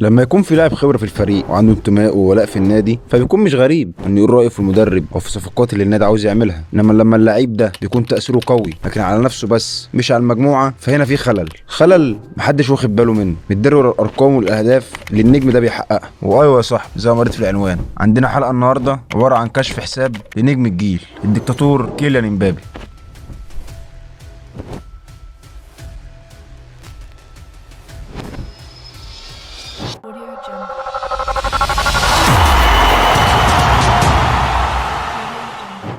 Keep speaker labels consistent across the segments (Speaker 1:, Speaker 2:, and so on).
Speaker 1: لما يكون في لاعب خبره في الفريق وعنده انتماء وولاء في النادي فبيكون مش غريب انه يقول رايه في المدرب او في الصفقات اللي النادي عاوز يعملها. انما لما اللعيب ده بيكون تاثيره قوي لكن على نفسه بس مش على المجموعه فهنا في خلل محدش واخد باله منه، متدري ورا الارقام والاهداف اللي النجم ده بيحققها. وايوه يا صاحبي، زي ما قريت في العنوان عندنا حلقه النهارده عباره عن كشف حساب لنجم الجيل الدكتاتور كيليان امبابي.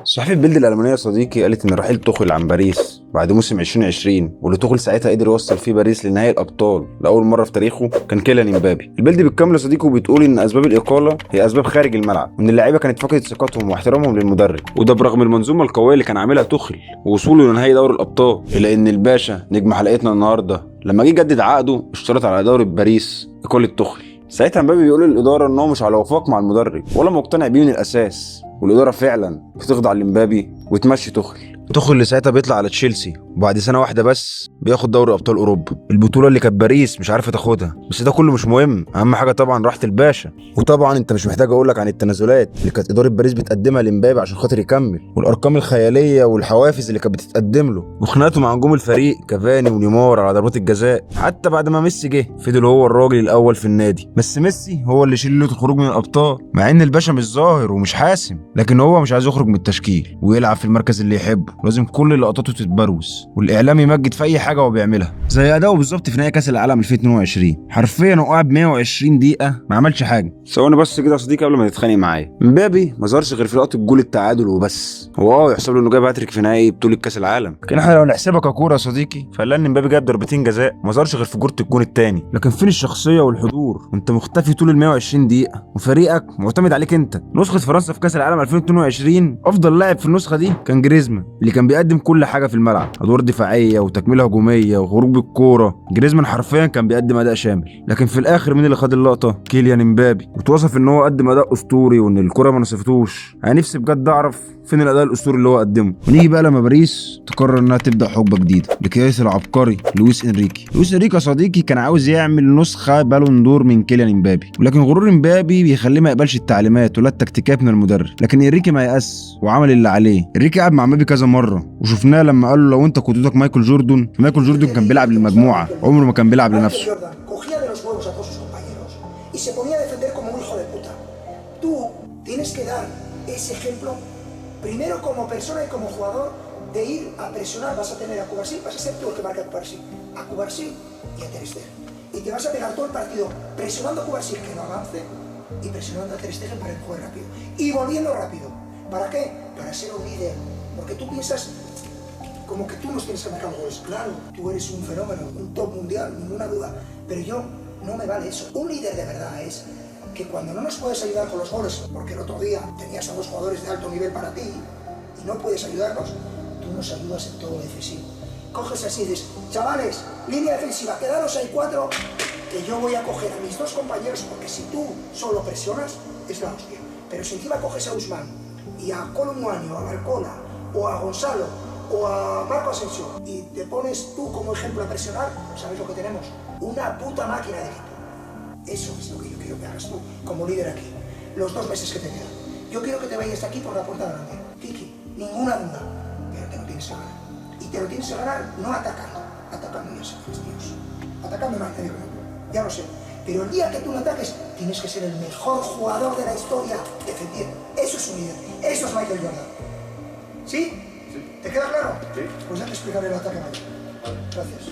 Speaker 1: صحيفة بيلد الألمانية يا صديقي قالت إن رحيل توخيل عن باريس بعد موسم 2020 واللي توخيل ساعتها قدر يوصل فيه باريس لنهائي الأبطال لأول مرة في تاريخه كان كيليان امبابي. البيلد بالكامل يا صديقي وبتقول إن أسباب الإقالة هي أسباب خارج الملعب وإن اللعيبة كانت فقدت ثقتهم واحترامهم للمدرب، وده برغم المنظومة القوية اللي كان عاملها توخيل ووصوله لنهائي دوري الأبطال. إلا إن الباشا نجم حلقتنا النهاردة لما جه يجدد عقده اشترط على دوري باريس إقالة توخيل. ساعتها امبابي بيقول للإدارة إن هو مش على وفاق مع المدرب ولا مقتنع بيه من الأساس، والإدارة فعلا بتخضع لامبابي وتمشي توخيل اللي ساعتها بيطلع على تشيلسي وبعد سنة واحدة بس بياخد دوري أبطال أوروبا، البطولة اللي كانت باريس مش عارفة تاخدها. بس ده كله مش مهم، أهم حاجة طبعا راحة الباشا. وطبعا أنت مش محتاج أقولك عن التنازلات اللي كانت إدارة باريس بتقدمها لامبابي عشان خاطر يكمل، والأرقام الخيالية والحوافز اللي كانت بتتقدم له، وخناقته مع نجوم الفريق كافاني ونيمار على ضربات الجزاء. حتى بعد ما ميسي جه فضل هو الراجل الأول في النادي، بس ميسي هو اللي شيل له الخروج من الأبطال مع إن الباشا مش ظاهر ومش حاسم، لكن هو مش عايز يخرج من التشكيل ويلعب في المركز اللي يحبه، لازم كل لقطاته تتبروز والاعلام يمجد في اي حاجه هو بيعملها، زي اداؤه بالظبط في نهائي كاس العالم 2022. حرفيا هو قعد 120 دقيقه ما عملش حاجه. ثواني بس كده يا صديقي قبل ما تتخانق معايا، امبابي ما ظهرش غير في لقطه الجول التعادل وبس. هو يحسب له انه جاب هاتريك في نهائي بطوله كاس العالم، لكن احنا لو نحسبها ككوره يا صديقي فلان امبابي جاب ضربتين جزاء ما ظهرش غير في كوره الجون الثاني. لكن فين الشخصيه والحضور؟ انت مختفي طول ال 120 دقيقه وفريقك معتمد عليك انت. نسخه فرنسا في كاس العالم 2022 افضل لاعب في النسخه دي كان جريزمان اللي كان بيقدم كل حاجه في الملعب، ادوار دفاعيه وتكمله هجوميه وخروج بالكوره. جريزمان حرفيا كان بيقدم اداء شامل، لكن في الاخر مين اللي خد اللقطه؟ كيليان امبابي، وتوصف ان هو قدم اداء اسطوري وان الكوره ما نصفتوش. انا نفسي بجد اعرف فين الاداء الاسطوري اللي هو قدمه. ونيجي بقى لما باريس تقرر انها تبدا حقبه جديده لكياس العبقري لويس انريكي يا صديقي كان عاوز يعمل نسخه بالون دور من كيليان امبابي، ولكن غرور امبابي بيخليه ما يقبلش التعليمات ولا التكتيكات من المدرب. لكن انريكي ما يأس وعمل اللي عليه. انريكي قعد مع امبابي كذا مره وشفناه لما قال له لو انت قدوتك مايكل جوردن كان بيلعب للمجموعه عمره ما كان بيلعب لنفسه.
Speaker 2: Primero como persona y como jugador de ir a presionar, vas a tener a Cubarsí, vas a ser tú el que marca a Cubarsí y a Ter Stegen. Y te vas a pegar todo el partido presionando a Cubarsí que no avance y presionando a Ter Stegen para que juegue rápido. Y volviendo rápido. ¿Para qué? Para ser un líder. Porque tú piensas como que tú nos tienes que marcar goles. Claro, tú eres un fenómeno, un top mundial, ninguna duda. Pero yo no me vale eso. Un líder de verdad es que cuando no nos puedes ayudar con los goles, porque el otro día tenías a dos jugadores de alto nivel para ti y no puedes ayudarnos, tú nos ayudas en todo defensivo. Coges así y dices, chavales, línea defensiva, quedaros ahí 4, que yo voy a coger a mis dos compañeros, porque si tú solo presionas, es la hostia. Pero si encima coges a Usman y a Colomboani, o a Barcola, o a Gonzalo, o a Marco Asensio, y te pones tú como ejemplo a presionar, ¿sabes lo que tenemos? Una puta máquina de equipo. Eso es lo que yo quiero que hagas tú, como líder aquí, los 2 meses que te quedan. Yo quiero que te vayas de aquí por la puerta grande. Kiki, ninguna duda, pero te lo tienes que ganar. Y te lo tienes que ganar no atacando. Atacando ya sabes, Dios. Atacando no hay nadie, ya lo sé. Pero el día que tú no ataques, tienes que ser el mejor jugador de la historia defendiendo. Eso es un líder, eso es Michael Jordan. ¿Sí? Sí. ¿Te queda claro? Sí. Pues ya te explicaré el ataque mayor. Gracias.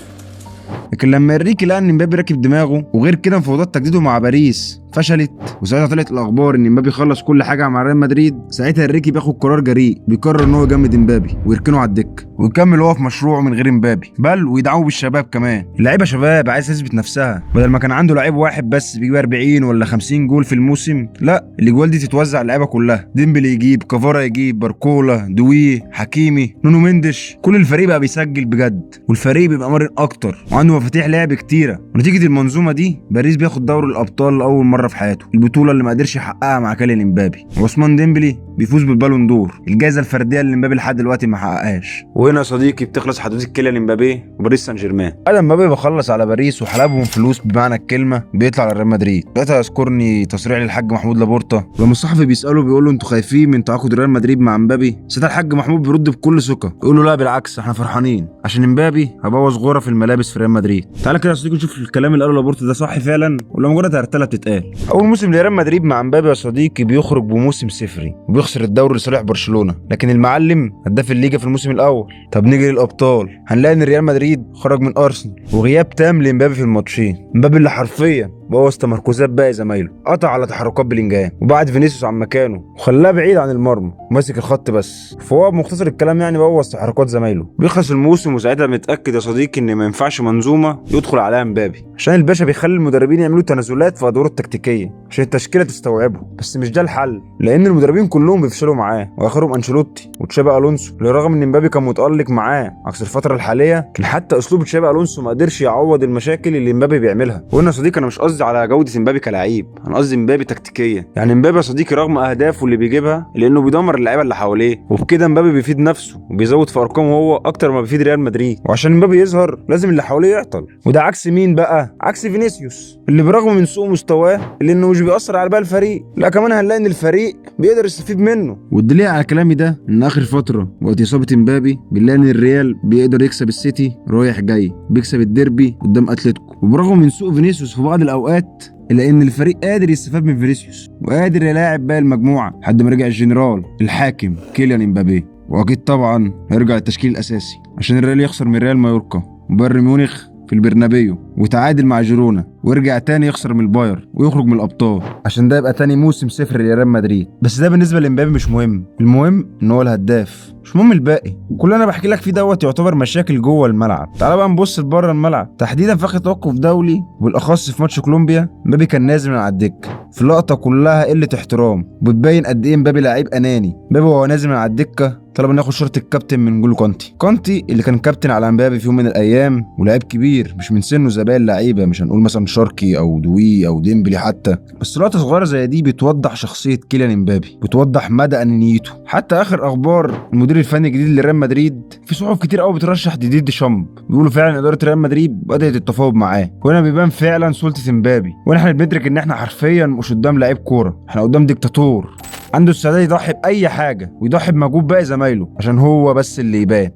Speaker 1: لكن لما انريكي لقى ان امبابي راكب دماغه وغير كده مفاوضات تجديده مع باريس فشلت، وساعتها طلعت الاخبار ان امبابي خلص كل حاجه مع ريال مدريد، ساعتها انريكي بياخد قرار جريء، بيقرر ان هو يجمد امبابي ويركنه على الدكه ويكمل هو في مشروعه من غير امبابي، بل ويدعمه بالشباب كمان. اللعيبه شباب عايز تثبت نفسها، بدل ما كان عنده لعيب واحد بس بيجيب 40 ولا 50 جول في الموسم، لا الاجوال دي تتوزع على اللعيبه كلها. ديمبلي يجيب، كافارا يجيب، باركولا، دوي، حكيمي، نونو مندش، كل الفريق بقى بيسجل بجد والفريق بيبقى مرن اكتر وعنده مفاتيح لعب كتيره، ونتيجه المنظومه دي باريس بياخد دوري الابطال لاول مره في حياته، البطوله اللي ما قدرش يحققها مع كيليان امبابي. وعثمان ديمبلي بيفوز بالبالون دور، الجائزه الفرديه اللي امبابي لحد دلوقتي ما حققهاش. وهنا يا صديقي بتخلص حدوته كيليان امبابي وباريس سان جيرمان. بعد امبابي بخلص على باريس وحلبهم فلوس بمعنى الكلمه، بيطلع على ريال مدريد. ساعتها يذكرني تصريح للحاج محمود لابورتا لما الصحفي بيساله بيقول له انتوا خايفين من تعاقد ريال مدريد مع امبابي؟ ساعتها الحاج محمود بيرد بكل ثقه يقول له لا بالعكس احنا فرحانين عشان امبابي هبوظ غرف الملابس في ريال مدريد. تعالى كده يا صديقي نشوف الكلام اللي قاله لابورتا ده صح فعلا ولا مجرد هرتله بتتقال. اول موسم لريال مدريد مع امبابي يا صديقي بيخرج بموسم صفري وبيخسر الدوري لصالح برشلونه، لكن المعلم هداف الليجا في الموسم الاول. طب نيجي للابطال هنلاقي ان ريال مدريد خرج من ارسنال وغياب تام لامبابي في الماتشين. امبابي اللي حرفيا بوظ تمركزات باقي زمايله، قطع على تحركات بلينجهام وبعد فينيسيوس عن مكانه وخلاه بعيد عن المرمى وماسك الخط بس، فهو بمختصر الكلام يعني بوظ تحركات زمايله. بيخلص الموسم وساعتها متاكد يا صديقي ان ما ينفعش منظومه يدخل عليها امبابي، عشان الباشا بيخلي المدربين يعملوا تنازلات في ادواره التكتيكيه عشان التشكيله تستوعبه. بس مش ده الحل، لان المدربين كلهم بيفشلوا معاه واخرهم انشيلوتي وتشابي الونسو، اللي رغم ان امبابي كان متالق معاه عكس الفتره الحاليه كان حتى اسلوب تشابي الونسو ما قدرش يعوض المشاكل اللي امبابي بيعملها. وهنا يا صديقي انا مش قصدي على جوده امبابي كلاعب، انا قصدي امبابي تكتيكيا. يعني امبابي يا صديقي رغم اهدافه اللي بيجيبها لانه بيدمر اللعيبه اللي حواليه، وبكده امبابي بيفيد نفسه وبيزود في ارقامه هو اكتر ما بيفيد ريال مدريد. وعشان امبابي يظهر لازم اللي حواليه يعطل، وده عكس مين بقى؟ عكس فينيسيوس اللي برغم من سوء مستواه اللي انه مش بيأثر على باقي الفريق، لا كمان هنلاقي ان الفريق بيقدر يستفيد منه. والدليل على كلامي ده ان اخر فتره وقت اصابه امبابي بنلاقي ان الريال بيقدر يكسب السيتي رايح جاي، بيكسب الديربي قدام اتلتيكو، وبرغم من سوء فينيسيوس في بعض الاوقات الا ان الفريق قادر يستفاد من فينيسيوس وقادر يلاعب باقي المجموعه لحد ما رجع الجنرال الحاكم كيليان امبابي. واكيد طبعا هيرجع التشكيل الاساسي عشان الريال يخسر من ريال مايوركا وبايرن ميونخ في البرنابيو وتعادل مع جيرونا ويرجع تاني يخسر من الباير ويخرج من الابطال، عشان ده يبقى تاني موسم صفر لريال مدريد. بس ده بالنسبه لامبابي مش مهم، المهم ان هو الهداف، مش مهم الباقي. وكل اللي انا بحكي لك فيه دوت يعتبر مشاكل جوه الملعب. تعال بقى نبص لبره الملعب، تحديدا في اخر توقف دولي وبالاخص في ماتش كولومبيا. امبابي كان نازل من على الدكه في لقطه كلها قله احترام وبتبين قد ايه امبابي لعيب اناني. امبابي وهو نازل من على الدكه طلب انه ياخد شورت الكابتن من جولو كانتي اللي كان كابتن على امبابي في يوم من الايام ولاعيب كبير مش من سنه زي باقي اللعيبه، مش هنقول مثلا شاركي او دوي او ديمبلي حتى، بس لقطه صغيره زي دي بتوضح شخصيه كيليان امبابي، بتوضح مدى انانيته. حتى اخر اخبار المدير الفني الجديد لريال مدريد في صحف كتير قوي بترشح ديدي ديشامب، بيقولوا فعلا اداره ريال مدريد بدات التفاوض معاه، وهنا بيبان فعلا سلطه امبابي. واحنا بندرك ان احنا حرفيا مش قدام لعيب كوره، احنا قدام ديكتاتور عنده استعداد يضحي باي حاجه ويضحي بمجهود باقي زمايله عشان هو بس اللي يبان.